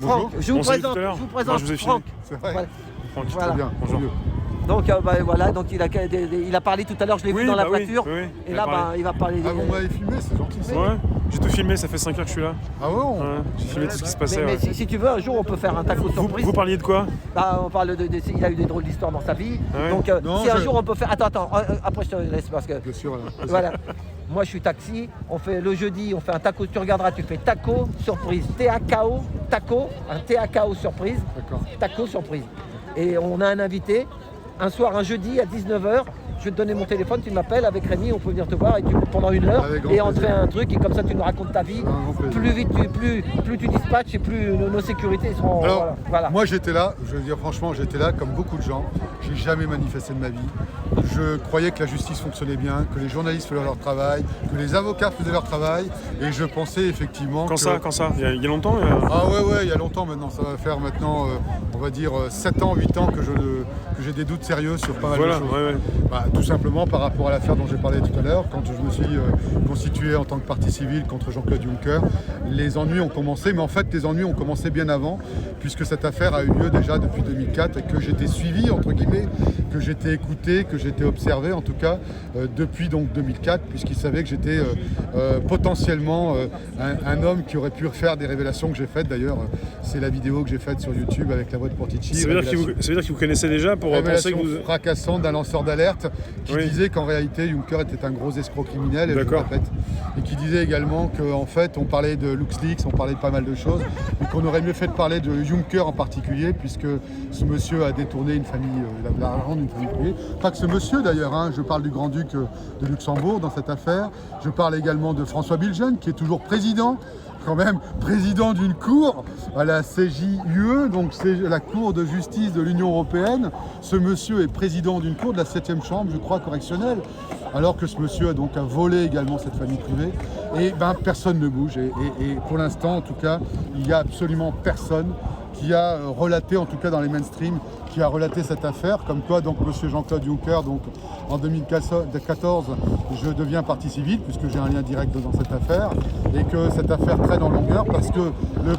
Franck, je vous présente, Moi, je vous ai filmé. Franck. C'est vrai. Voilà. Franck, Voilà. Bien, Bonjour. mieux. Donc voilà, donc il a parlé tout à l'heure, je l'ai vu dans la voiture. Oui, Et là, il va parler. Ah, vous m'avez filmé, c'est gentil ça. Ouais, j'ai tout filmé, ça fait 5 heures que je suis là. Ah ouais, Ouais, j'ai filmé tout ce qui se passait. Mais ouais. si tu veux, un jour, on peut faire un taco surprise. Vous parliez de quoi? Bah, on parle il a eu des drôles d'histoires dans sa vie. Ah ouais. Donc, Non, si un jour on peut faire. Attends, après je te laisse parce que. Bien sûr. Là. Voilà. Moi, je suis taxi. On fait le jeudi, on fait un taco. Tu regarderas, tu fais taco surprise. T-A-K-O, taco, un T-A-K-O surprise. D'accord. Taco surprise. Et on a un invité. Un soir, un jeudi à 19h, je vais te donner mon téléphone, tu m'appelles avec Rémi, on peut venir te voir et pendant 1 heure. Avec grand Et on te fait plaisir. un truc et comme ça tu nous racontes ta vie. Un grand plaisir. Plus vite, plus tu dispatches et plus nos sécurités seront. Alors, voilà. moi j'étais là, je veux dire franchement, j'étais là comme beaucoup de gens. J'ai jamais manifesté de ma vie. Je croyais que la justice fonctionnait bien, que les journalistes faisaient leur travail, que les avocats faisaient leur travail. Et je pensais effectivement Quand que... ça il y a longtemps Ah ouais, il y a longtemps maintenant. Ça va faire maintenant, on va dire, 7 ans, 8 ans que j'ai des doutes sérieux sur pas mal de choses. Ouais. Bah, tout simplement par rapport à l'affaire dont j'ai parlé tout à l'heure, quand je me suis constitué en tant que partie civile contre Jean-Claude Juncker, les ennuis ont commencé, mais en fait les ennuis ont commencé bien avant, puisque cette affaire a eu lieu déjà depuis 2004 et que j'étais suivi, entre guillemets, que j'étais écouté, que j'étais observé en tout cas depuis donc 2004, puisqu'il savait que j'étais potentiellement un homme qui aurait pu faire des révélations que j'ai faites. D'ailleurs, c'est la vidéo que j'ai faite sur YouTube avec la voix de Portici. Ça veut dire qu'il vous connaissait déjà pour penser Révélation que vous... fracassante d'un lanceur d'alerte qui Oui. disait qu'en réalité Juncker était un gros escroc criminel, et je le D'accord. répète, et qui disait également qu'en fait on parlait de LuxLeaks, on parlait de pas mal de choses, et qu'on aurait mieux fait de parler de Juncker en particulier, puisque ce monsieur a détourné une famille, l'argent d'une famille privée. Pas que ce monsieur d'ailleurs, hein, je parle du grand-duc de Luxembourg dans cette affaire, je parle également de François Bilgen qui est toujours président, quand même président d'une cour à la CJUE, donc c'est la Cour de justice de l'Union européenne. Ce monsieur est président d'une cour de la 7e chambre, je crois, correctionnelle, alors que ce monsieur a donc volé également cette famille privée. Et ben personne ne bouge. Et pour l'instant, en tout cas, il n'y a absolument personne qui a relaté, en tout cas dans les mainstream, qui a relaté cette affaire, comme quoi donc monsieur Jean-Claude Juncker, donc en 2014, je deviens partie civile puisque j'ai un lien direct dans cette affaire, et que cette affaire traîne en longueur parce que le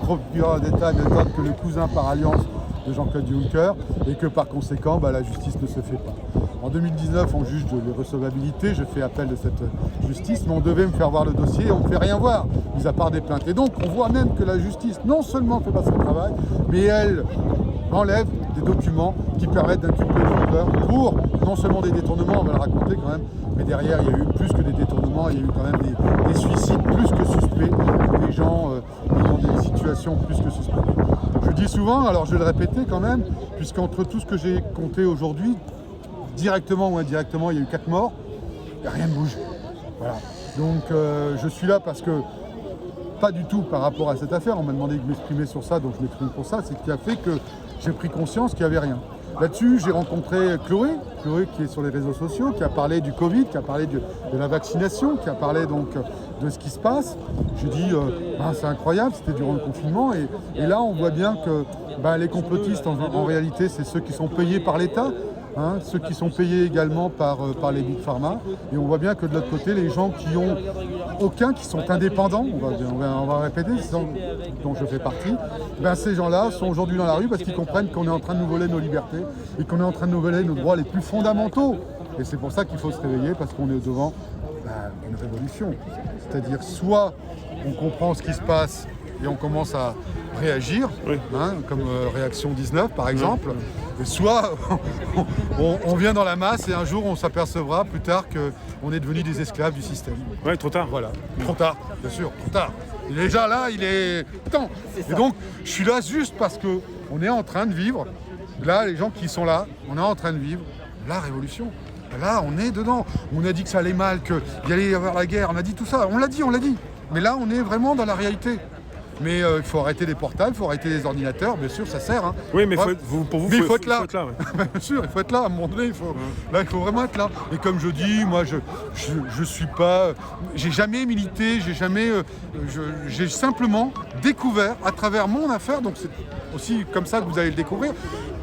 procureur d'État n'est autre que le cousin par alliance de Jean-Claude Juncker, et que par conséquent la justice ne se fait pas. En 2019, on juge de l'irrecevabilité, je fais appel de cette justice, mais on devait me faire voir le dossier et on ne me fait rien voir, mis à part des plaintes. Et donc on voit même que la justice non seulement ne fait pas son travail, mais elle enlève des documents qui permettent d'inculper le Juncker pour non seulement des détournements, on va le raconter quand même, mais derrière il y a eu plus que des détournements, il y a eu quand même des suicides plus que suspects, des gens ayant des situations plus que suspectes. Je dis souvent, alors je vais le répéter quand même, puisqu'entre tout ce que j'ai compté aujourd'hui, directement ou indirectement, il y a eu 4 morts, et rien ne bouge. Voilà. Donc je suis là parce que, pas du tout par rapport à cette affaire, on m'a demandé de m'exprimer sur ça, donc je m'exprime pour ça, c'est ce qui a fait que j'ai pris conscience qu'il n'y avait rien. Là-dessus, j'ai rencontré Chloé qui est sur les réseaux sociaux, qui a parlé du Covid, qui a parlé de la vaccination, qui a parlé donc de ce qui se passe. J'ai dit, c'est incroyable, c'était durant le confinement, et là on voit bien que les complotistes, en réalité, c'est ceux qui sont payés par l'État, hein, ceux qui sont payés également par les Big Pharma, et on voit bien que de l'autre côté, les gens qui ont aucun, qui sont indépendants, on va répéter, dont je fais partie, ces gens-là sont aujourd'hui dans la rue parce qu'ils comprennent qu'on est en train de nous voler nos libertés et qu'on est en train de nous voler nos droits les plus fondamentaux. Et c'est pour ça qu'il faut se réveiller, parce qu'on est devant une révolution. C'est-à-dire soit on comprend ce qui se passe et on commence à réagir, Oui. Comme Réaction 19 par exemple, et soit on vient dans la masse et un jour on s'apercevra plus tard qu'on est devenu des esclaves du système. Ouais, trop tard. Voilà, trop tard, bien sûr, trop tard. Déjà là, il est temps. Et donc, je suis là juste parce qu'on est en train de vivre, là, les gens qui sont là, on est en train de vivre la révolution. Là, on est dedans. On a dit que ça allait mal, qu'il allait y avoir la guerre, on a dit tout ça, on l'a dit. Mais là, on est vraiment dans la réalité. Mais il faut arrêter les portables, il faut arrêter les ordinateurs, bien sûr, ça sert. Hein. Oui, mais Ouais. pour vous, il faut être là. ouais. Bien sûr, il faut être là. À un moment donné, il faut vraiment être là. Et comme je dis, moi, je suis pas, j'ai jamais milité, j'ai simplement découvert à travers mon affaire. Donc c'est aussi comme ça que vous allez le découvrir,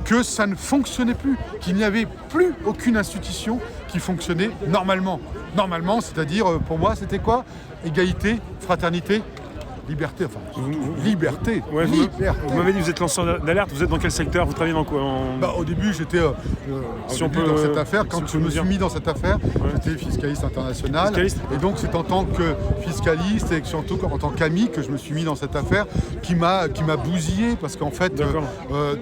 que ça ne fonctionnait plus, qu'il n'y avait plus aucune institution qui fonctionnait normalement. Normalement, c'est-à-dire pour moi, c'était quoi? Égalité, fraternité, liberté, enfin, liberté. Ouais, liberté. vous m'avez dit que vous êtes lanceur d'alerte, vous êtes dans quel secteur? Vous travaillez dans quoi? Bah, au début, j'étais Si on peut, dans cette affaire. si Quand vous je pouvez me nous suis dire. mis dans cette affaire, j'étais fiscaliste international. Fiscaliste. Et donc, c'est en tant que fiscaliste et surtout en tant qu'ami que je me suis mis dans cette affaire qui m'a bousillé parce qu'en fait, D'accord.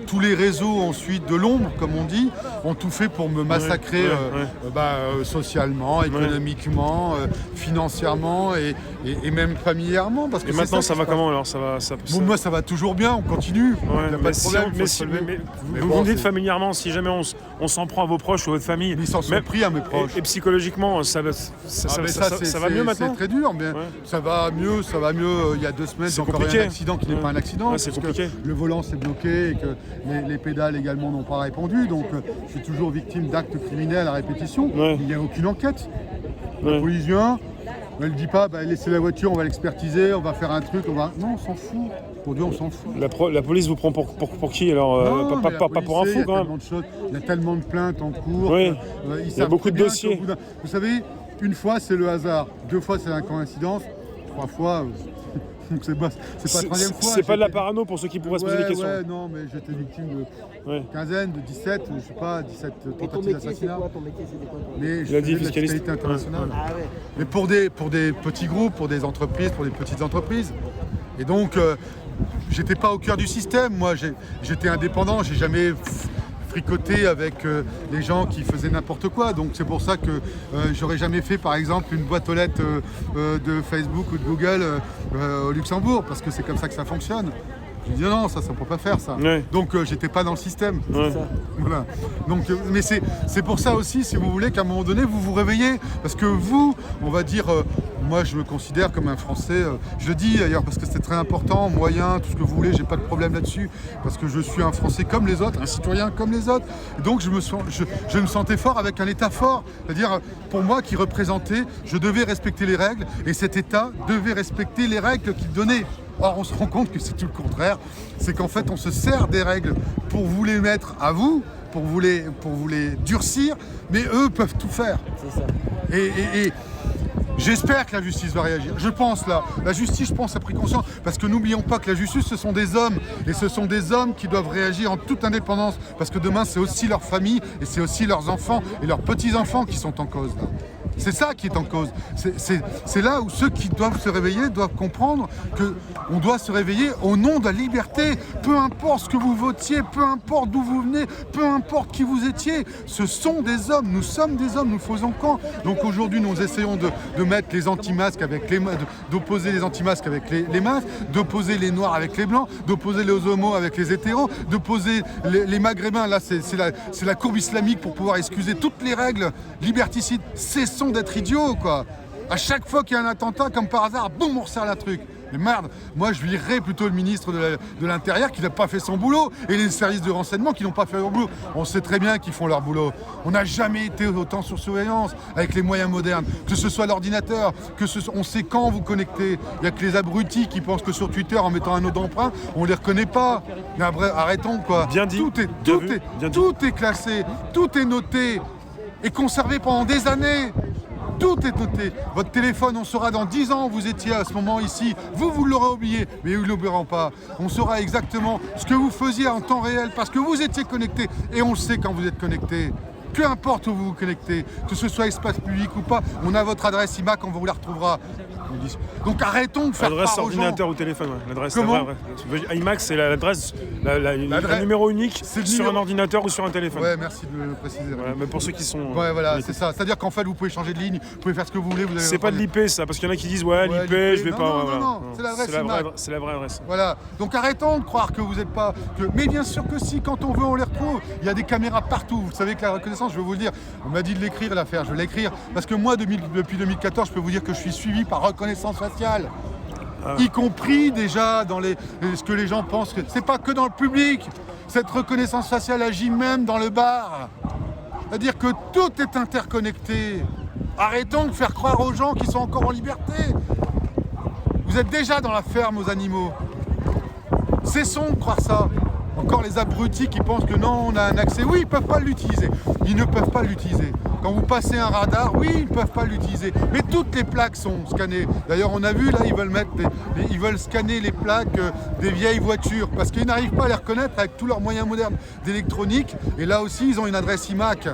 tous les réseaux ensuite de l'ombre, comme on dit, ont tout fait pour me massacrer socialement, économiquement, financièrement et même familièrement. Parce que Et c'est maintenant, ça qui va se passe. comment alors? Bon, moi, ça va toujours bien, on continue. Ouais, Il n'y a pas mais de si problème. on- faut se relever. mais Mais vous bon, me dites c'est- familièrement, si jamais on s'en prend à vos proches ou à votre famille, Ils s'en sont même- pris à mes proches. et psychologiquement, ça va mieux maintenant? C'est très dur, mais Ouais. ça va mieux. Il y a 2 semaines, C'est j'ai encore eu compliqué. un accident qui n'est pas un accident. Ouais, c'est parce que compliqué. le volant s'est bloqué et que les pédales également n'ont pas répondu. Donc je suis toujours victime d'actes criminels à répétition. Ouais. Il n'y a aucune enquête. Ouais. Le police vient, elle ne dit pas laissez la voiture, on va l'expertiser, on va faire un truc, Non, on s'en fout. Pour Dieu, on s'en fout. La police vous prend pour qui alors? Non, Pas mais pour un police, fou quand Il y a même. tellement de choses, il y a tellement de plaintes en cours. Oui. Ils Il y a savent beaucoup très de bien dossiers. qu'au bout vous savez, une fois c'est le hasard, 2 fois c'est la coïncidence, 3 fois c'est pas la troisième fois. C'est pas de la J'étais- parano pour ceux qui pourraient se poser des questions. Ouais, non, mais j'étais victime de Ouais. quinzaine, de 17, je sais pas, 17 Et ton tentatives métier, c'est d'assassinat. quoi? Ton métier, c'était quoi, toi? Mais je Il a dit faisais de la fiscaliste. fiscalité internationale. Ah ouais. Mais pour des petits groupes, pour des entreprises, pour des petites entreprises. Et donc, j'étais pas au cœur du système. Moi, j'étais indépendant. J'ai jamais fricoté avec les gens qui faisaient n'importe quoi. Donc, c'est pour ça que j'aurais jamais fait, par exemple, une boîte aux lettres de Facebook ou de Google au Luxembourg, parce que c'est comme ça que ça fonctionne. Je dis non, ça ne peut pas faire ça. Ouais. Donc, j'étais pas dans le système. Ouais. Ça. Voilà. Donc, mais c'est pour ça aussi, si vous voulez, qu'à un moment donné, vous vous réveillez. Parce que vous, on va dire, moi je me considère comme un Français, je le dis d'ailleurs parce que c'est très important, moyen, tout ce que vous voulez, j'ai pas de problème là-dessus. Parce que je suis un Français comme les autres, un citoyen comme les autres. Et donc je me sentais fort avec un État fort. C'est-à-dire, pour moi qui représentait, je devais respecter les règles et cet État devait respecter les règles qu'il donnait. Or, on se rend compte que c'est tout le contraire. C'est qu'en fait, on se sert des règles pour vous les mettre à vous, pour vous les durcir, mais eux peuvent tout faire. C'est ça. Et j'espère que la justice va réagir. Je pense là, la justice, je pense, a pris conscience. Parce que n'oublions pas que la justice, ce sont des hommes. Et ce sont des hommes qui doivent réagir en toute indépendance. Parce que demain, c'est aussi leur famille et c'est aussi leurs enfants et leurs petits-enfants qui sont en cause là. C'est ça qui est en cause. C'est là où ceux qui doivent se réveiller doivent comprendre qu'on doit se réveiller au nom de la liberté. Peu importe ce que vous votiez, peu importe d'où vous venez, peu importe qui vous étiez. Ce sont des hommes, nous sommes des hommes, nous faisons camp. Donc aujourd'hui, nous essayons de mettre les anti-masques avec les d'opposer les anti-masques avec les masques, d'opposer les noirs avec les blancs, d'opposer les homos avec les hétéros, d'opposer les maghrébins. Là, c'est la courbe islamique pour pouvoir excuser toutes les règles liberticides. Cessons d'être idiots, quoi. À chaque fois qu'il y a un attentat, comme par hasard, boum, on resserre la truc. Mais merde, moi je virerais plutôt le ministre de l'Intérieur qui n'a pas fait son boulot et les services de renseignement qui n'ont pas fait leur boulot. On sait très bien qu'ils font leur boulot. On n'a jamais été autant sur surveillance avec les moyens modernes, que ce soit l'ordinateur, on sait quand vous connectez. Il n'y a que les abrutis qui pensent que sur Twitter, en mettant un nom d'emprunt, on ne les reconnaît pas. Mais après, arrêtons, quoi. Bien dit. Tout est classé, tout est noté et conservé pendant des années. Tout est noté. Votre téléphone, on saura dans 10 ans où vous étiez à ce moment ici. Vous l'aurez oublié, mais ils ne l'oublieront pas. On saura exactement ce que vous faisiez en temps réel parce que vous étiez connecté. Et on le sait quand vous êtes connecté. Peu importe où vous vous connectez, que ce soit espace public ou pas, on a votre adresse IMAC, on vous la retrouvera. Donc arrêtons de faire Adresse croire aux gens. ordinateur ou téléphone, ouais. L'adresse, Comment IMAX, c'est l'adresse, un numéro unique c'est le sur numéro. un ordinateur ou sur un téléphone. Ouais, merci de le préciser. Voilà, mais pour ceux qui sont. Ouais, voilà, c'est ça. C'est-à-dire qu'en fait, vous pouvez changer de ligne, vous pouvez faire ce que vous voulez. Vous avez C'est pas de l'IP ça, parce qu'il y en a qui disent ouais, Ouais, l'IP, l'IP, je vais non, pas. non, voilà. non, c'est l'adresse IMAC. C'est la vraie adresse. Voilà, donc arrêtons de croire que vous n'êtes pas... Mais bien sûr que si, quand on veut, on les retrouve. Il y a des caméras partout. Vous savez que la reconnaissance, je vais vous le dire, on m'a dit de l'écrire, l'affaire, je vais l'écrire. Parce que moi, depuis 2014, je peux vous dire que je suis suivi par reconnaissance faciale. Y compris déjà dans ce que les gens pensent. C'est pas que dans le public. Cette reconnaissance faciale agit même dans le bar. C'est-à-dire que tout est interconnecté. Arrêtons de faire croire aux gens qui sont encore en liberté. Vous êtes déjà dans la ferme aux animaux. Cessons de croire ça. Encore les abrutis qui pensent que non, on a un accès. Oui, ils ne peuvent pas l'utiliser. Ils ne peuvent pas l'utiliser. Quand vous passez un radar, oui, ils ne peuvent pas l'utiliser. Mais toutes les plaques sont scannées. D'ailleurs, on a vu, là, ils veulent scanner les plaques des vieilles voitures parce qu'ils n'arrivent pas à les reconnaître avec tous leurs moyens modernes d'électronique. Et là aussi, ils ont une adresse IMAC.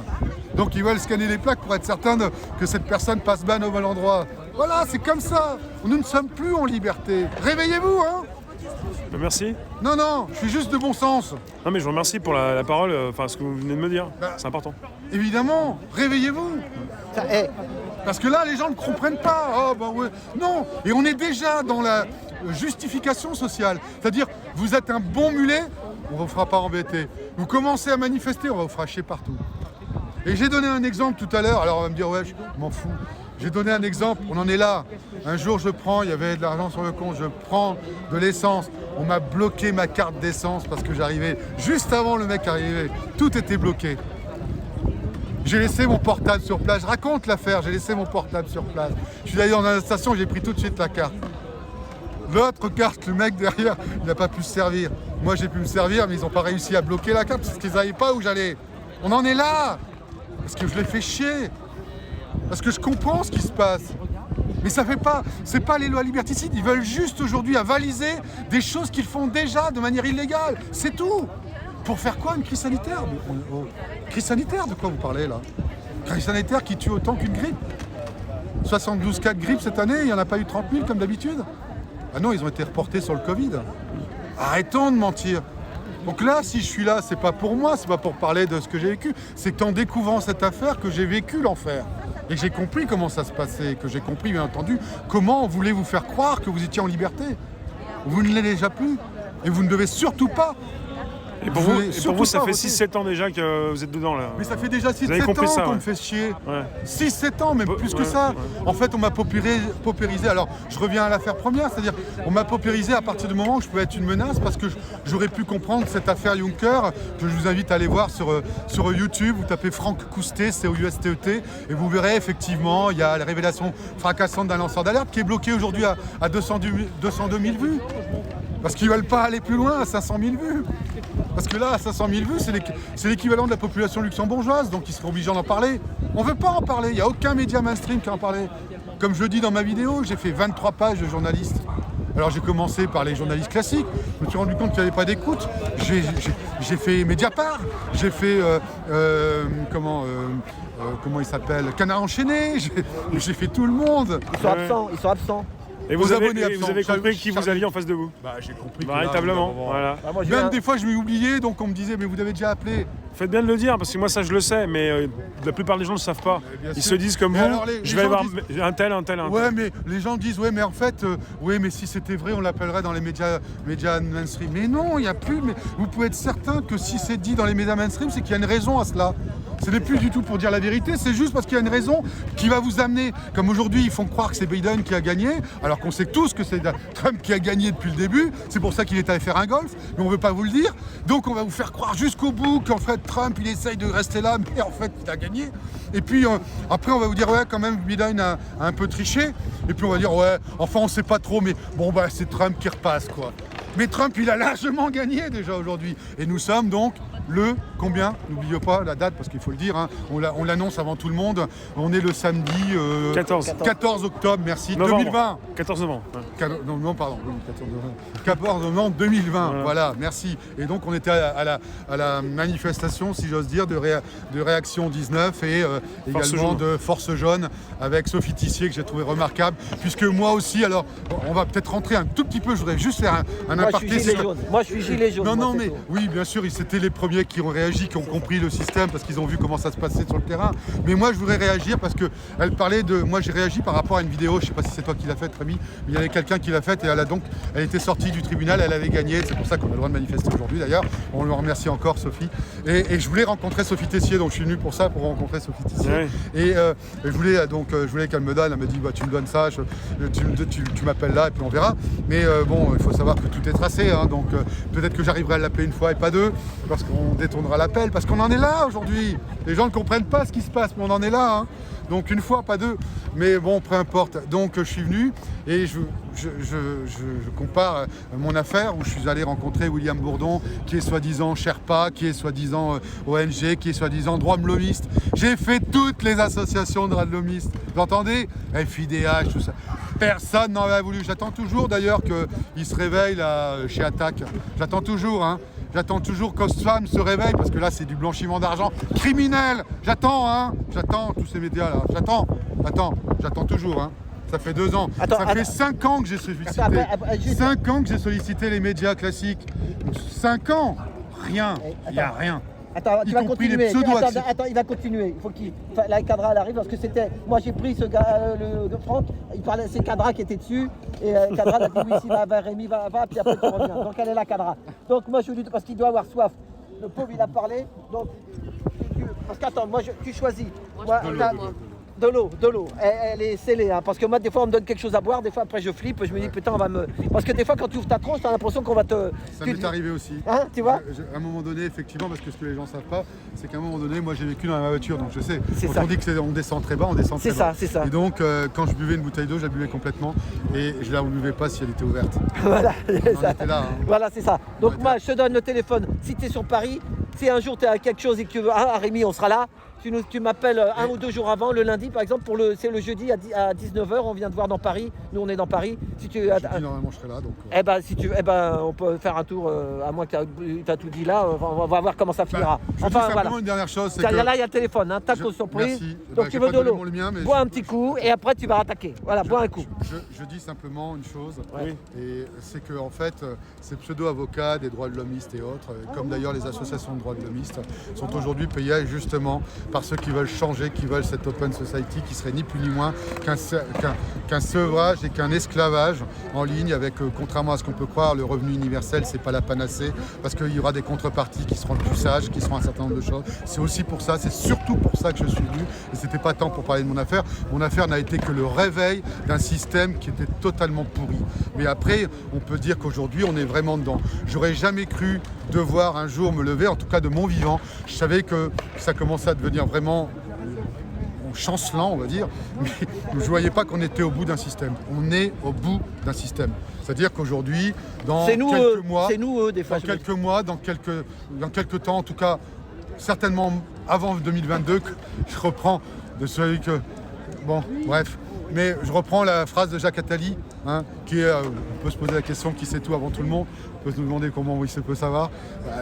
Donc, ils veulent scanner les plaques pour être certains que cette personne passe bien au bon endroit. Voilà, c'est comme ça. Nous ne sommes plus en liberté. Réveillez-vous, hein. Merci. Non, je suis juste de bon sens. Non, mais je vous remercie pour la parole, ce que vous venez de me dire. C'est important. Évidemment, réveillez-vous. Parce que là, les gens ne comprennent pas. Oh, bah ouais. Non, et on est déjà dans la justification sociale. C'est-à-dire, vous êtes un bon mulet, on ne vous fera pas embêter. Vous commencez à manifester, on va vous fracher partout. Et j'ai donné un exemple tout à l'heure, alors on va me dire, ouais, je m'en fous. J'ai donné un exemple, on en est là. Un jour, il y avait de l'argent sur le compte, je prends de l'essence. On m'a bloqué ma carte d'essence parce que j'arrivais juste avant le mec arrivait. Tout était bloqué. J'ai laissé mon portable sur place. Je raconte l'affaire, j'ai laissé mon portable sur place. Je suis allé dans la station, j'ai pris tout de suite la carte. L'autre carte, le mec derrière, il n'a pas pu se servir. Moi, j'ai pu me servir, mais ils n'ont pas réussi à bloquer la carte parce qu'ils ne savaient pas où j'allais. On en est là. Parce que je les fais chier. Parce que je comprends ce qui se passe. Mais ça fait pas, c'est pas les lois liberticides. Ils veulent juste aujourd'hui avaliser des choses qu'ils font déjà de manière illégale. C'est tout. Pour faire quoi, une crise sanitaire? Crise sanitaire, de quoi vous parlez là? Crise sanitaire qui tue autant qu'une grippe. 72 cas de grippe cette année, il n'y en a pas eu 30 000 comme d'habitude. Ah non, ils ont été reportés sur le Covid. Arrêtons de mentir. Donc là, si je suis là, c'est pas pour moi, c'est pas pour parler de ce que j'ai vécu. C'est qu'en découvrant cette affaire que j'ai vécu l'enfer. Et que j'ai compris comment ça se passait, que j'ai compris, bien entendu, comment on voulait vous faire croire que vous étiez en liberté. Vous ne l'êtes déjà plus. Et vous ne devez surtout pas. Et pour vous, ça fait 6-7 ans déjà que vous êtes dedans là. Mais ça fait déjà 6-7 ans qu'on me fait chier. Ouais. 6-7 ans, même plus que ça. Ouais. En fait, on m'a paupérisé. Alors, je reviens à l'affaire première, c'est-à-dire on m'a paupérisé à partir du moment où je pouvais être une menace parce que j'aurais pu comprendre cette affaire Juncker, que je vous invite à aller voir sur YouTube. Vous tapez Franck Coustet, C-O-U-S-T-E-T, et vous verrez effectivement, il y a la révélation fracassante d'un lanceur d'alerte qui est bloqué aujourd'hui à 202 000 vues. Parce qu'ils ne veulent pas aller plus loin à 500 000 vues. Parce que là, à 500 000 vues, c'est l'équivalent de la population luxembourgeoise, donc ils seront obligés d'en parler. On ne veut pas en parler, il n'y a aucun média mainstream qui en parlait. Comme je dis dans ma vidéo, j'ai fait 23 pages de journalistes. Alors j'ai commencé par les journalistes classiques, je me suis rendu compte qu'il n'y avait pas d'écoute. J'ai fait Mediapart, j'ai fait, comment il s'appelle, Canard enchaîné, j'ai fait tout le monde. Ils sont absents. Et vous avez compris qui vous aviez en face de vous? Bah j'ai compris. Véritablement, voilà. Ah, moi, même des fois je m'ai oublié, donc on me disait mais vous avez déjà appelé. Faites bien de le dire, parce que moi ça je le sais, mais la plupart des gens ne le savent pas. Ils se disent comme vous, je vais avoir un tel. Ouais, mais les gens disent, ouais, mais en fait, oui, mais si c'était vrai, on l'appellerait dans les médias mainstream. Mais non, il n'y a plus, mais vous pouvez être certain que si c'est dit dans les médias mainstream, c'est qu'il y a une raison à cela. Ce n'est plus du tout pour dire la vérité, c'est juste parce qu'il y a une raison qui va vous amener. Comme aujourd'hui, ils font croire que c'est Biden qui a gagné, alors qu'on sait tous que c'est Trump qui a gagné depuis le début. C'est pour ça qu'il est allé faire un golf, mais on ne veut pas vous le dire. Donc on va vous faire croire jusqu'au bout qu'en fait Trump, il essaye de rester là, mais en fait, il a gagné. Et puis après, on va vous dire, ouais, quand même, Biden a un peu triché. Et puis on va dire, ouais, enfin, on ne sait pas trop, mais bon, bah, c'est Trump qui repasse, quoi. Mais Trump, il a largement gagné déjà aujourd'hui. Et nous sommes donc le combien? N'oubliez pas la date parce qu'il faut le dire, hein, on l'annonce avant tout le monde. On est le samedi 14 octobre, merci, novembre. 2020. 14 novembre. Ouais. Non, pardon, oui, 14 novembre 2020, voilà, merci. Et donc on était à la manifestation, si j'ose dire, de Réaction 19 et également de Force Jaune avec Sophie Tissier que j'ai trouvé remarquable. Puisque moi aussi, alors on va peut-être rentrer un tout petit peu, je voudrais juste faire un aparté. Moi je suis gilet jaune. Non, mais oui, bien sûr, c'était les premiers qui ont réagi, qui ont compris le système parce qu'ils ont vu comment ça se passait sur le terrain. Mais moi, je voudrais réagir parce qu'elle parlait de... Moi, j'ai réagi par rapport à une vidéo, je ne sais pas si c'est toi qui l'as faite, Rémi, mais il y avait quelqu'un qui l'a faite et elle était sortie du tribunal, elle avait gagné. C'est pour ça qu'on a le droit de manifester aujourd'hui, d'ailleurs. On le remercie encore, Sophie. Et je voulais rencontrer Sophie Tessier, donc je suis venu pour ça, pour rencontrer Sophie Tessier. Ouais. Et je voulais qu'elle me donne, elle m'a dit, bah, tu me donnes ça, tu m'appelles là et puis on verra. Mais bon, il faut savoir que tout est tracé, hein, donc peut-être que j'arriverai à l'appeler une fois et pas deux, parce qu'on on détournera l'appel, parce qu'on en est là aujourd'hui. Les gens ne comprennent pas ce qui se passe, mais on en est là. Hein. Donc une fois, pas deux. Mais bon, peu importe. Donc je suis venu et je compare mon affaire où je suis allé rencontrer William Bourdon, qui est soi-disant Sherpa, qui est soi-disant ONG, qui est soi-disant droit de l'homiste. J'ai fait toutes les associations de droits de l'homiste. Vous entendez? FIDH, tout ça. Personne n'en a voulu. J'attends toujours d'ailleurs qu'il se réveille là, chez Attaque. J'attends toujours, hein. J'attends toujours qu'Oxfam se réveille, parce que là, c'est du blanchiment d'argent criminel. J'attends, hein. J'attends tous ces médias-là. J'attends toujours, hein. Ça fait 2 ans. Ça fait 5 ans que j'ai sollicité. 5 ans que j'ai sollicité les médias classiques. 5 ans. Rien. Il n'y a rien. Attends, tu vas continuer. Attends, il va continuer. Il faut la Cadra elle arrive parce que c'était. Moi j'ai pris ce gars, le Franck, il parlait, c'est Cadra qui était dessus. Et Cadra a dit oui, si va, Rémi va, puis après tu reviens. Donc elle est là, Cadra. Donc moi je lui dis, parce qu'il doit avoir soif. Le pauvre il a parlé. Donc, parce qu'attends, tu choisis. De l'eau. Elle est scellée, hein, parce que moi des fois on me donne quelque chose à boire, des fois après je flippe, je me dis putain on va me... Parce que des fois quand tu ouvres ta tronche, t'as l'impression qu'on va te... Ça m'est arrivé aussi. Hein, tu vois à un moment donné, effectivement, parce que ce que les gens savent pas, c'est qu'à un moment donné, moi j'ai vécu dans ma voiture, donc je sais. Quand on dit qu'on descend très bas, on descend très bas. C'est ça. Et donc quand je buvais une bouteille d'eau, je la buvais complètement et je la buvais pas si elle était ouverte. Voilà, c'est ça. Était là, hein. Voilà, c'est ça. Donc moi je te donne le téléphone, si tu es sur Paris, si un jour tu as quelque chose et que tu veux... Ah Rémi, on sera là. Tu m'appelles 1 ou 2 jours avant, le lundi par exemple, c'est le jeudi à 19h, on vient te voir dans Paris, nous on est dans Paris. Si tu, normalement je serai là donc. On peut faire un tour, à moins que tu as tout dit là, on va voir comment ça finira. Je dis simplement une dernière chose, c'est que... Là il y a le téléphone, hein, taco surprise. Merci. Donc tu veux de l'eau, mais bois un petit coup et après tu vas attaquer. Voilà, bois un coup. Je dis simplement une chose, ouais. Et c'est que en fait, ces pseudo-avocats des droits de l'homiste et autres, comme d'ailleurs les associations de droits de l'homiste, sont aujourd'hui payés justement par ceux qui veulent changer, qui veulent cette open society qui serait ni plus ni moins qu'un sevrage et qu'un esclavage en ligne avec, contrairement à ce qu'on peut croire, le revenu universel, c'est pas la panacée, parce qu'il y aura des contreparties qui seront plus sages, qui seront un certain nombre de choses. C'est aussi pour ça, c'est surtout pour ça que je suis venu, et c'était pas tant pour parler de mon affaire. Mon affaire n'a été que le réveil d'un système qui était totalement pourri. Mais après, on peut dire qu'aujourd'hui, on est vraiment dedans. J'aurais jamais cru devoir un jour me lever, en tout cas de mon vivant. Je savais que ça commençait à devenir vraiment chancelant, on va dire, mais je ne voyais pas qu'on était au bout d'un système. On est au bout d'un système. C'est-à-dire qu'aujourd'hui, dans quelques mois, dans quelques temps, en tout cas, certainement avant 2022, que je reprends de celui que... Bon, bref. Mais je reprends la phrase de Jacques Attali, hein, qui est, on peut se poser la question, qui sait tout avant tout le monde. On peut se demander comment il se peut savoir.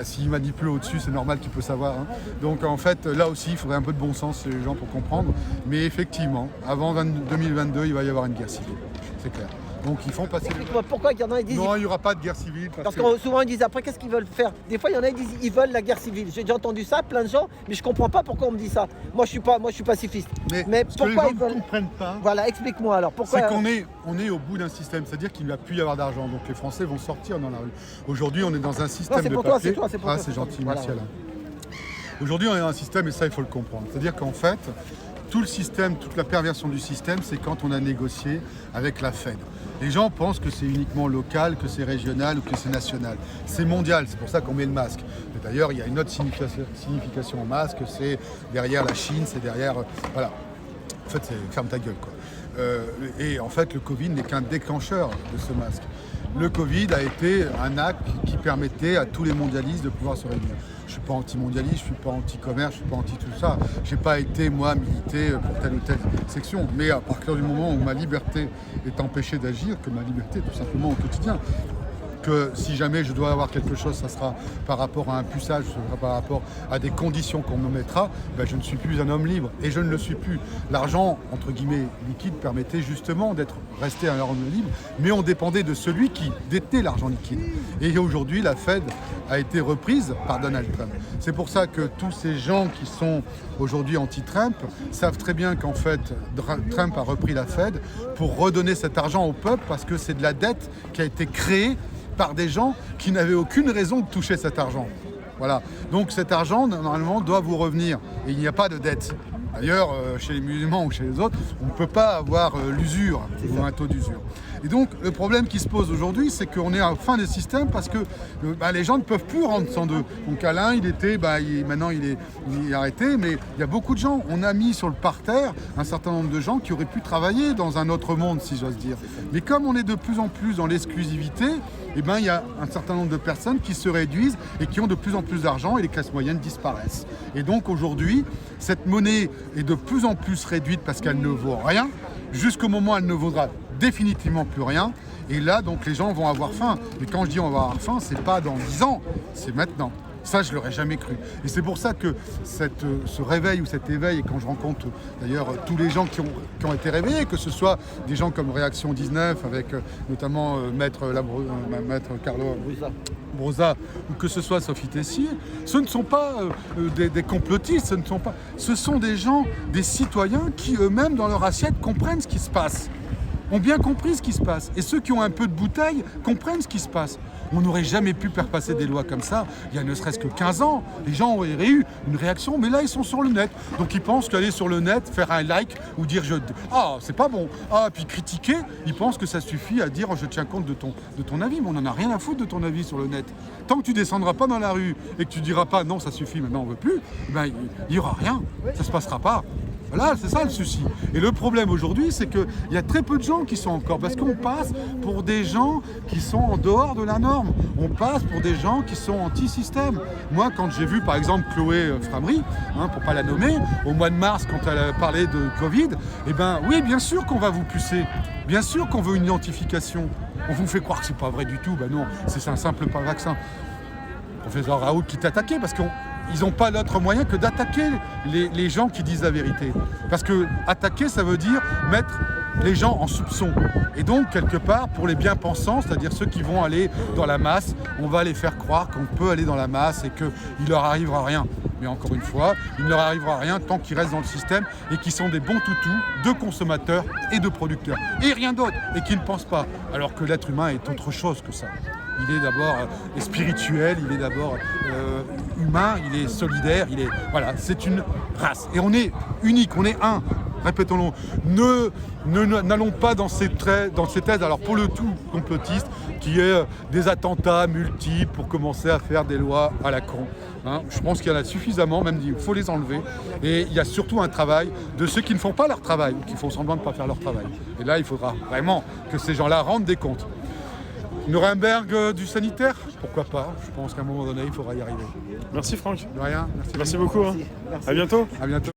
S'il manipule au-dessus, c'est normal qu'il peut savoir. Hein. Donc en fait, là aussi, il faudrait un peu de bon sens chez les gens pour comprendre. Mais effectivement, avant 2022, il va y avoir une guerre civile. C'est clair. Donc ils font passer... Pourquoi il y en a qui disent... Non, il n'y aura pas de guerre civile. Parce que souvent ils disent après qu'est-ce qu'ils veulent faire. Des fois il y en a qui disent ils veulent la guerre civile. J'ai déjà entendu ça, plein de gens, mais je comprends pas pourquoi on me dit ça. Moi je suis pacifiste. Mais pourquoi ils ne comprennent pas. Voilà, explique-moi alors. Pourquoi... C'est qu'on est au bout d'un système, c'est-à-dire qu'il ne va plus y avoir d'argent. Donc les Français vont sortir dans la rue. Aujourd'hui on est dans un système de papier. C'est gentil, merci Alain. Aujourd'hui on est dans un système, et ça il faut le comprendre. C'est-à-dire qu'en fait, tout le système, toute la perversion du système, c'est quand on a négocié avec la Fed. Les gens pensent que c'est uniquement local, que c'est régional ou que c'est national. C'est mondial, c'est pour ça qu'on met le masque. Et d'ailleurs, il y a une autre signification au masque, c'est derrière la Chine, c'est derrière... voilà. En fait, c'est ferme ta gueule, quoi. Et en fait, le Covid n'est qu'un déclencheur de ce masque. Le Covid a été un acte qui permettait à tous les mondialistes de pouvoir se réunir. Je ne suis pas anti-mondialiste, je ne suis pas anti-commerce, je ne suis pas anti-tout ça. Je n'ai pas été, moi, milité pour telle ou telle section. Mais à partir du moment où ma liberté est empêchée d'agir, que ma liberté, tout simplement, au quotidien, que si jamais je dois avoir quelque chose, ça sera par rapport à un puçage, ça sera par rapport à des conditions qu'on me mettra, ben je ne suis plus un homme libre. Et je ne le suis plus. L'argent, entre guillemets, liquide, permettait justement d'être resté un homme libre, mais on dépendait de celui qui détenait l'argent liquide. Et aujourd'hui, la Fed a été reprise par Donald Trump. C'est pour ça que tous ces gens qui sont aujourd'hui anti-Trump savent très bien qu'en fait, Trump a repris la Fed pour redonner cet argent au peuple, parce que c'est de la dette qui a été créée par des gens qui n'avaient aucune raison de toucher cet argent. Voilà. Donc cet argent, normalement, doit vous revenir. Et il n'y a pas de dette. D'ailleurs, chez les musulmans ou chez les autres, on ne peut pas avoir l'usure ou un taux d'usure. Et donc le problème qui se pose aujourd'hui, c'est qu'on est à la fin des systèmes parce que les gens ne peuvent plus rendre 102. Donc Alain, maintenant il est arrêté, mais il y a beaucoup de gens. On a mis sur le parterre un certain nombre de gens qui auraient pu travailler dans un autre monde, si j'ose dire. Mais comme on est de plus en plus dans l'exclusivité, il y a un certain nombre de personnes qui se réduisent et qui ont de plus en plus d'argent et les classes moyennes disparaissent. Et donc aujourd'hui, cette monnaie est de plus en plus réduite parce qu'elle ne vaut rien, jusqu'au moment où elle ne vaudra définitivement plus rien. Et là, donc, les gens vont avoir faim. Et quand je dis on va avoir faim, c'est pas dans 10 ans, c'est maintenant. Ça, je ne l'aurais jamais cru. Et c'est pour ça que ce réveil ou cet éveil, et quand je rencontre d'ailleurs tous les gens qui ont été réveillés, que ce soit des gens comme Réaction 19, avec notamment Maître Carlo Brosa, ou que ce soit Sophie Tessier, ce ne sont pas des complotistes, ce sont des gens, des citoyens qui eux-mêmes, dans leur assiette, comprennent ce qui se passe, ont bien compris ce qui se passe. Et ceux qui ont un peu de bouteille comprennent ce qui se passe. On n'aurait jamais pu faire passer des lois comme ça il y a ne serait-ce que 15 ans. Les gens auraient eu une réaction, mais là ils sont sur le net. Donc ils pensent qu'aller sur le net, faire un like ou dire c'est pas bon, puis critiquer, ils pensent que ça suffit à dire je tiens compte de ton avis, mais on n'en a rien à foutre de ton avis sur le net. Tant que tu descendras pas dans la rue et que tu diras pas non ça suffit, maintenant on veut plus, il n'y aura rien, ça se passera pas. Voilà, c'est ça le souci. Et le problème aujourd'hui, c'est qu'il y a très peu de gens qui sont encore, parce qu'on passe pour des gens qui sont en dehors de la norme. On passe pour des gens qui sont anti-système. Moi, quand j'ai vu, par exemple, Chloé Framery, pour pas la nommer, au mois de mars, quand elle a parlé de Covid, oui, bien sûr qu'on va vous pucer. Bien sûr qu'on veut une identification. On vous fait croire que c'est pas vrai du tout. Non, c'est un simple vaccin. Professeur Raoult qui t'attaquait parce qu'ils n'ont pas d'autre moyen que d'attaquer les gens qui disent la vérité. Parce que attaquer, ça veut dire mettre les gens en soupçon. Et donc, quelque part, pour les bien-pensants, c'est-à-dire ceux qui vont aller dans la masse, on va les faire croire qu'on peut aller dans la masse et qu'il leur arrivera rien. Mais encore une fois, il ne leur arrivera rien tant qu'ils restent dans le système et qu'ils sont des bons toutous de consommateurs et de producteurs. Et rien d'autre, et qui ne pensent pas. Alors que l'être humain est autre chose que ça. Il est d'abord spirituel, il est d'abord humain, il est solidaire, c'est une race. Et on est unique, on est un. Répétons-le. N'allons pas dans ces thèses, alors pour le tout complotiste, qui est des attentats multiples pour commencer à faire des lois à la con. Je pense qu'il y en a suffisamment, même il faut les enlever. Et il y a surtout un travail de ceux qui ne font pas leur travail, ou qui font semblant de ne pas faire leur travail. Et là, il faudra vraiment que ces gens-là rendent des comptes. Nuremberg du sanitaire, pourquoi pas? Je pense qu'à un moment donné, il faudra y arriver. Merci Franck. De rien. Merci beaucoup. À bientôt. À bientôt.